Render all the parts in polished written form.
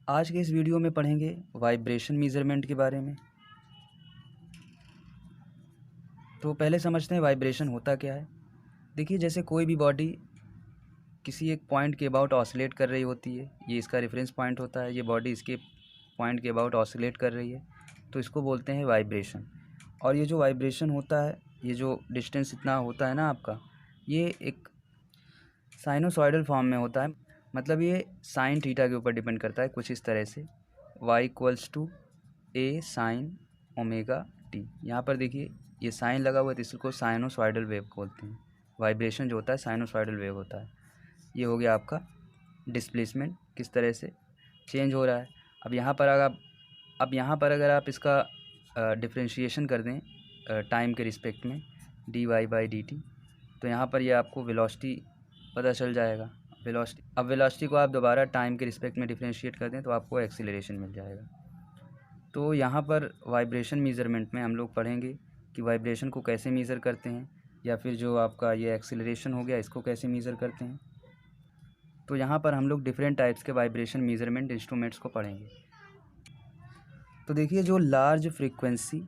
आज के इस वीडियो में पढ़ेंगे वाइब्रेशन मेज़रमेंट के बारे में। तो पहले समझते हैं वाइब्रेशन होता क्या है। देखिए, जैसे कोई भी बॉडी किसी एक पॉइंट के अबाउट ऑसिलेट कर रही होती है, ये इसका रेफरेंस पॉइंट होता है, ये बॉडी इसके पॉइंट के अबाउट ऑसिलेट कर रही है, तो इसको बोलते हैं वाइब्रेशन। और ये जो वाइब्रेशन होता है, ये जो डिस्टेंस इतना होता है ना आपका, ये एक साइनोसॉइडल फॉर्म में होता है। मतलब ये साइन थीटा के ऊपर डिपेंड करता है कुछ इस तरह से, y=a साइन ओमेगा टी। यहाँ पर देखिए ये साइन लगा हुआ है, तो इसको साइनोसॉइडल वेव बोलते हैं। वाइब्रेशन जो होता है साइनोसॉइडल वेव होता है। ये हो गया आपका डिस्प्लेसमेंट, किस तरह से चेंज हो रहा है। अब यहाँ पर अगर आप इसका डिफरेंशिएशन कर दें टाइम के रिस्पेक्ट में dy/dt, तो यहाँ पर ये आपको वेलोसिटी पता चल जाएगा। वेलोसिटी को आप दोबारा टाइम के रिस्पेक्ट में डिफरेंशिएट कर दें तो आपको एक्सीलरेशन मिल जाएगा। तो यहाँ पर वाइब्रेशन मेज़रमेंट में हम लोग पढ़ेंगे कि वाइब्रेशन को कैसे मेज़र करते हैं, या फिर जो आपका ये एक्सीलरेशन हो गया इसको कैसे मेज़र करते हैं। तो यहाँ पर हम लोग डिफरेंट टाइप्स के वाइब्रेशन मेज़रमेंट इंस्ट्रूमेंट्स को पढ़ेंगे। तो देखिए, जो लार्ज फ्रीक्वेंसी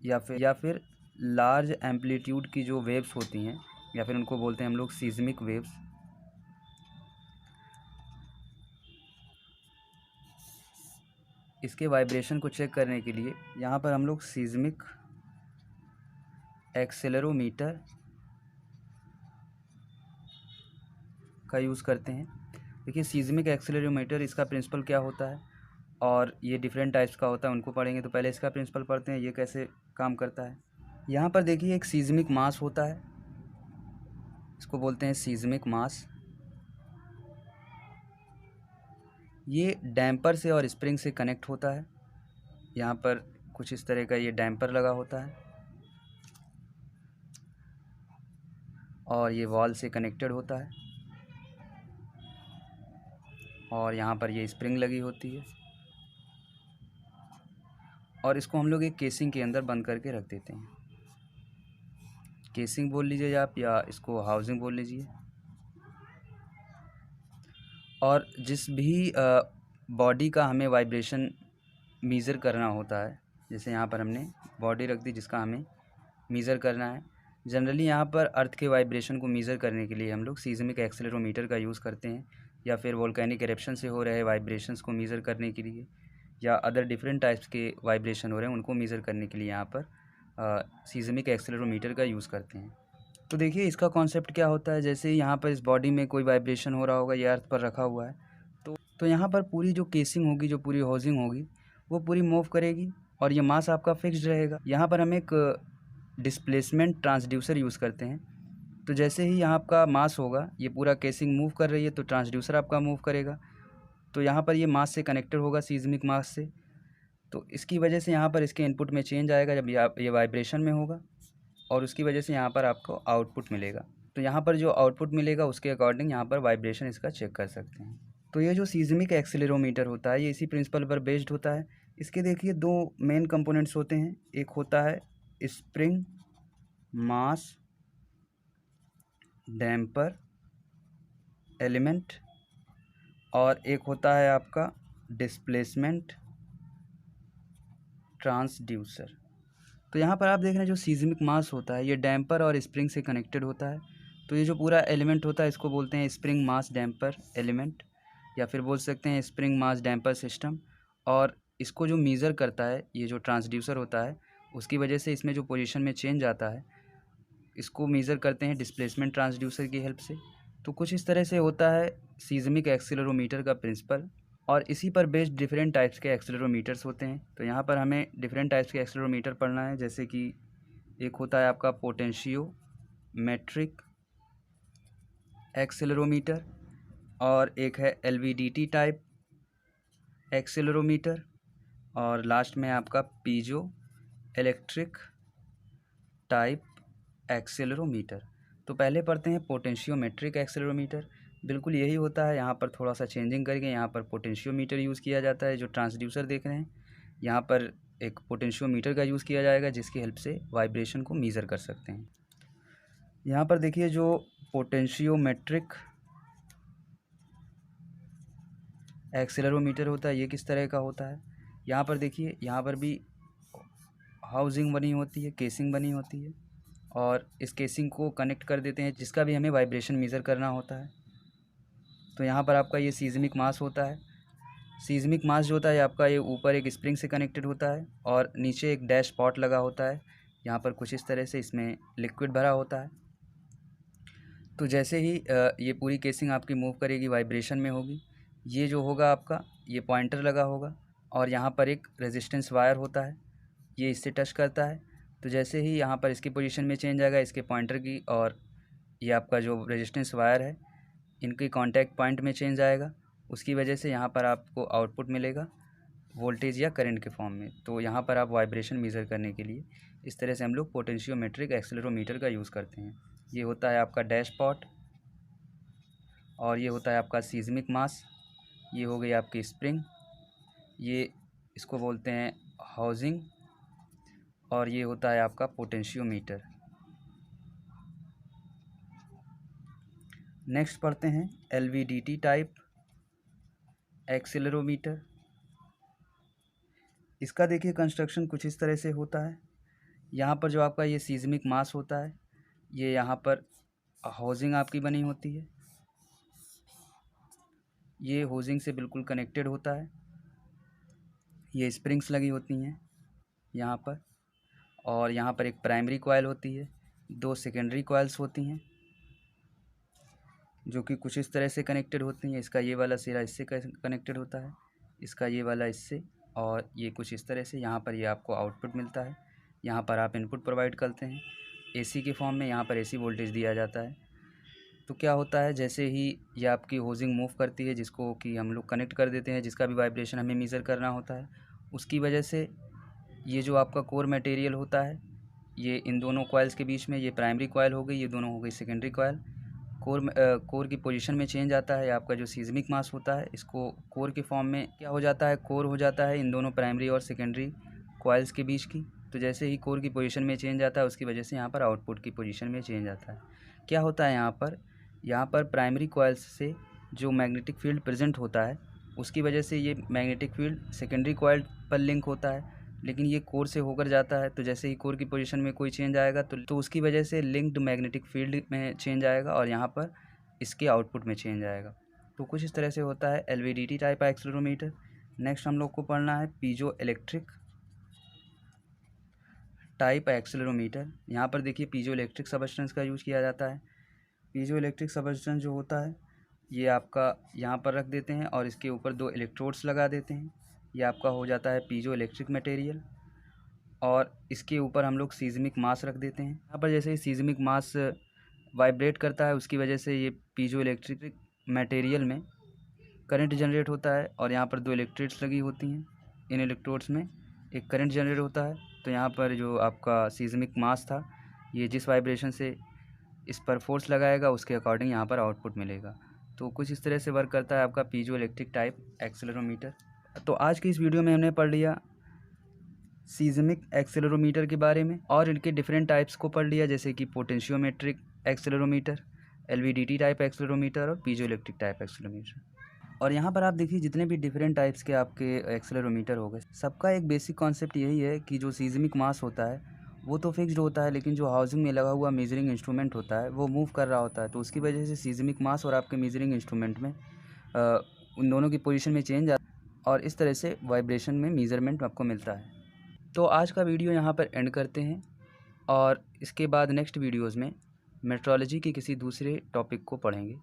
या फिर लार्ज एम्पलीट्यूड की जो वेव्स होती हैं, या फिर उनको बोलते हैं हम लोग सीज़मिक वेव्स, इसके वाइब्रेशन को चेक करने के लिए यहाँ पर हम लोग सीज़मिक एक्सेलेरोमीटर का यूज़ करते हैं। देखिए, सीज़मिक एक्सेलेरोमीटर, इसका प्रिंसिपल क्या होता है और ये डिफरेंट टाइप्स का होता है, उनको पढ़ेंगे। तो पहले इसका प्रिंसिपल पढ़ते हैं, ये कैसे काम करता है। यहाँ पर देखिए एक सीज़मिक मास होता है, इसको बोलते हैं सीज़मिक मास। ये डैम्पर से और स्प्रिंग से कनेक्ट होता है। यहाँ पर कुछ इस तरह का ये डैम्पर लगा होता है और ये वॉल से कनेक्टेड होता है, और यहाँ पर ये स्प्रिंग लगी होती है, और इसको हम लोग एक केसिंग के अंदर बंद करके रख देते हैं। केसिंग बोल लीजिए आप, या इसको हाउसिंग बोल लीजिए। और जिस भी बॉडी का हमें वाइब्रेशन मेज़र करना होता है, जैसे यहाँ पर हमने बॉडी रख दी जिसका हमें मेज़र करना है। जनरली यहाँ पर अर्थ के वाइब्रेशन को मेज़र करने के लिए हम लोग सीज़मिक एक्सेलेरोमीटर का यूज़ करते हैं, या फिर वोल्केनिक एरप्शन से हो रहे वाइब्रेशंस को मेज़र करने के लिए, या अदर डिफरेंट टाइप्स के वाइब्रेशन हो रहे हैं उनको मेज़र करने के लिए यहाँ पर सीज़मिक एक्सेलेरोमीटर का यूज़ करते हैं। तो देखिए, इसका कॉन्सेप्ट क्या होता है। जैसे यहाँ पर इस बॉडी में कोई वाइब्रेशन हो रहा होगा, ये अर्थ पर रखा हुआ है, तो यहाँ पर पूरी जो केसिंग होगी, जो पूरी हाउसिंग होगी, वो पूरी मूव करेगी और ये मास आपका फिक्स्ड रहेगा। यहाँ पर हम एक डिस्प्लेसमेंट ट्रांसड्यूसर यूज़ करते हैं। तो जैसे ही यहाँ आपका मास होगा, ये पूरा केसिंग मूव कर रही है, तो ट्रांसड्यूसर आपका मूव करेगा। तो यहाँ पर ये मास से कनेक्टेड होगा, सीज़मिक मास से। तो इसकी वजह से यहाँ पर इसके इनपुट में चेंज आएगा जब ये वाइब्रेशन में होगा, और उसकी वजह से यहाँ पर आपको आउटपुट मिलेगा। तो यहाँ पर जो आउटपुट मिलेगा उसके अकॉर्डिंग यहाँ पर वाइब्रेशन इसका चेक कर सकते हैं। तो ये जो सीज़मिक एक्सेलेरोमीटर होता है, ये इसी प्रिंसिपल पर बेस्ड होता है। इसके देखिए दो मेन कंपोनेंट्स होते हैं। एक होता है स्प्रिंग मास डैम्पर एलिमेंट, और एक होता है आपका डिस्प्लेसमेंट ट्रांसड्यूसर। तो यहाँ पर आप देख रहे हैं जो सीज़मिक मास होता है, ये डैम्पर और स्प्रिंग से कनेक्टेड होता है। तो ये जो पूरा एलिमेंट होता है इसको बोलते हैं स्प्रिंग मास डैम्पर एलिमेंट, या फिर बोल सकते हैं स्प्रिंग मास डैम्पर सिस्टम। और इसको जो मेज़र करता है, ये जो ट्रांसड्यूसर होता है, उसकी वजह से इसमें जो पोजीशन में चेंज आता है, इसको मेज़र करते हैं डिस्प्लेसमेंट ट्रांसड्यूसर की हेल्प से। तो कुछ इस तरह से होता है सीज़मिक एक्सेलेरोमीटर का प्रिंसिपल, और इसी पर बेस्ड डिफरेंट टाइप्स के एक्सेलेरोमीटर्स होते हैं। तो यहाँ पर हमें डिफरेंट टाइप्स के एक्सेलेरोमीटर पढ़ना है। जैसे कि एक होता है आपका पोटेंशियोमेट्रिक एक्सेलेरोमीटर, और एक है एलवीडीटी टाइप एक्सेलेरोमीटर, और लास्ट में आपका पीजो इलेक्ट्रिक टाइप एक्सेलेरोमीटर। तो पहले पढ़ते हैं पोटेंशियोमेट्रिक एक्सेलेरोमीटर। बिल्कुल यही होता है, यहाँ पर थोड़ा सा चेंजिंग करके यहाँ पर पोटेंशियोमीटर यूज़ किया जाता है। जो ट्रांसड्यूसर देख रहे हैं, यहाँ पर एक पोटेंशियोमीटर का यूज़ किया जाएगा जिसकी हेल्प से वाइब्रेशन को मेज़र कर सकते हैं। यहाँ पर देखिए जो पोटेंशियोमेट्रिक एक्सेलेरोमीटर होता है, ये किस तरह का होता है। यहाँ पर देखिए, यहाँ पर भी हाउसिंग बनी होती है, केसिंग बनी होती है, और इस केसिंग को कनेक्ट कर देते हैं, जिसका भी हमें वाइब्रेशन मेज़र करना होता है। तो यहाँ पर आपका ये सीज़मिक मास होता है। सीज़मिक मास जो होता है आपका, ये ऊपर एक स्प्रिंग से कनेक्टेड होता है और नीचे एक डैश पॉट लगा होता है। यहाँ पर कुछ इस तरह से इसमें लिक्विड भरा होता है। तो जैसे ही ये पूरी केसिंग आपकी मूव करेगी, वाइब्रेशन में होगी, ये जो होगा आपका, ये पॉइंटर लगा होगा और यहाँ पर एक रेजिस्टेंस वायर होता है, ये इससे टच करता है। तो जैसे ही यहाँ पर इसकी पोजीशन में चेंज आएगा, इसके पॉइंटर की और ये आपका जो रेजिस्टेंस वायर है, इनके कांटेक्ट पॉइंट में चेंज आएगा। उसकी वजह से यहाँ पर आपको आउटपुट मिलेगा वोल्टेज या करंट के फॉर्म में। तो यहाँ पर आप वाइब्रेशन मेज़र करने के लिए इस तरह से हम लोग पोटेंशियोमेट्रिक एक्सेलेरोमीटर का यूज़ करते हैं। ये होता है आपका डैश पॉट और ये होता है आपका सीज़मिक मास। ये हो गई आपकी स्प्रिंग, ये इसको बोलते हैं हाउसिंग, और ये होता है आपका पोटेंशियोमीटर। नेक्स्ट पढ़ते हैं एलवीडीटी टाइप एक्सेलेरोमीटर। इसका देखिए कंस्ट्रक्शन कुछ इस तरह से होता है। यहाँ पर जो आपका ये सीज़मिक मास होता है, ये यहाँ पर हाउसिंग आपकी बनी होती है, ये हाउसिंग से बिल्कुल कनेक्टेड होता है। ये स्प्रिंग्स लगी होती हैं यहाँ पर, और यहाँ पर एक प्राइमरी कॉइल होती है, 2 सेकेंडरी कॉइल्स होती हैं जो कि कुछ इस तरह से कनेक्टेड होती हैं। इसका ये वाला सिरा इससे कनेक्टेड होता है, इसका ये वाला इससे, और ये कुछ इस तरह से। यहाँ पर ये आपको आउटपुट मिलता है, यहाँ पर आप इनपुट प्रोवाइड करते हैं एसी के फॉर्म में, यहाँ पर एसी वोल्टेज दिया जाता है। तो क्या होता है, जैसे ही ये आपकी हाउसिंग मूव करती है, जिसको कि हम लोग कनेक्ट कर देते हैं, जिसका भी वाइब्रेशन हमें मेज़र करना होता है, उसकी वजह से ये जो आपका कोर मटेरियल होता है, ये इन दोनों कॉइल्स के बीच में, ये प्राइमरी कॉइल हो गई, ये दोनों हो गई सेकेंडरी कॉइल। कोर की पोजीशन में चेंज आता है। आपका जो सीज़मिक मास होता है, इसको कोर के फॉर्म में क्या हो जाता है, कोर हो जाता है इन दोनों प्राइमरी और सेकेंडरी कॉइल्स के बीच की। तो जैसे ही कोर की पोजीशन में चेंज आता है, उसकी वजह से यहाँ पर आउटपुट की पोजीशन में चेंज आता है। क्या होता है यहाँ पर प्राइमरी कॉइल्स से जो मैग्नेटिक फील्ड प्रेजेंट होता है, उसकी वजह से ये मैग्नेटिक फील्ड सेकेंडरी कॉइल पर लिंक होता है, लेकिन ये कोर से होकर जाता है। तो जैसे ही कोर की पोजीशन में कोई चेंज आएगा, तो उसकी वजह से लिंक्ड मैग्नेटिक फील्ड में चेंज आएगा और यहाँ पर इसके आउटपुट में चेंज आएगा। तो कुछ इस तरह से होता है एलवीडीटी टाइप एक्सेलेरोमीटर। नेक्स्ट हम लोग को पढ़ना है पीजो इलेक्ट्रिक टाइप एक्सेलेरोमीटर। यहाँ पर देखिए पीजो इलेक्ट्रिक सबस्टेंस का यूज़ किया जाता है। पीजो इलेक्ट्रिक सबस्टेंस जो होता है, ये आपका यहाँ पर रख देते हैं और इसके ऊपर 2 इलेक्ट्रोड्स लगा देते हैं। ये आपका हो जाता है पीजो इलेक्ट्रिक मटेरियल, और इसके ऊपर हम लोग सीज़मिक मास रख देते हैं। यहाँ पर जैसे ही सीज़मिक मास वाइब्रेट करता है, उसकी वजह से ये पीजो इलेक्ट्रिक मटेरियल में करंट जनरेट होता है, और यहाँ पर 2 इलेक्ट्रोड्स लगी होती हैं। इन इलेक्ट्रोड्स में एक करंट जनरेट होता है। तो यहाँ पर जो आपका सीज़मिक मास था, ये जिस वाइब्रेशन से इस पर फोर्स लगाएगा, उसके अकॉर्डिंग यहाँ पर आउटपुट मिलेगा। तो कुछ इस तरह से वर्क करता है आपका पीजो इलेक्ट्रिक टाइप एक्सेलेरोमीटर। तो आज की इस वीडियो में हमने पढ़ लिया सीज़मिक एक्सेलेरोमीटर के बारे में, और इनके डिफरेंट टाइप्स को पढ़ लिया, जैसे कि potentiometric accelerometer, LVDT type accelerometer और पीजो इलेक्ट्रिक टाइप एक्सेलेरोमीटर। और यहाँ पर आप देखिए जितने भी डिफरेंट टाइप्स के आपके एक्सेलेरोमीटर हो गए, सबका एक बेसिक कॉन्सेप्ट यही है कि जो सीज़मिक मास होता है वो तो फिक्स्ड होता है, लेकिन जो हाउसिंग में लगा हुआ मेजरिंग इंस्ट्रूमेंट होता है वो मूव कर रहा होता है। तो उसकी वजह से सीज़मिक मास और आपके मेजरिंग इंस्ट्रूमेंट में उन दोनों की पोजीशन में चेंज आता है, और इस तरह से वाइब्रेशन में मेज़रमेंट आपको मिलता है। तो आज का वीडियो यहाँ पर एंड करते हैं, और इसके बाद नेक्स्ट वीडियोज़ में मेट्रोलॉजी के किसी दूसरे टॉपिक को पढ़ेंगे।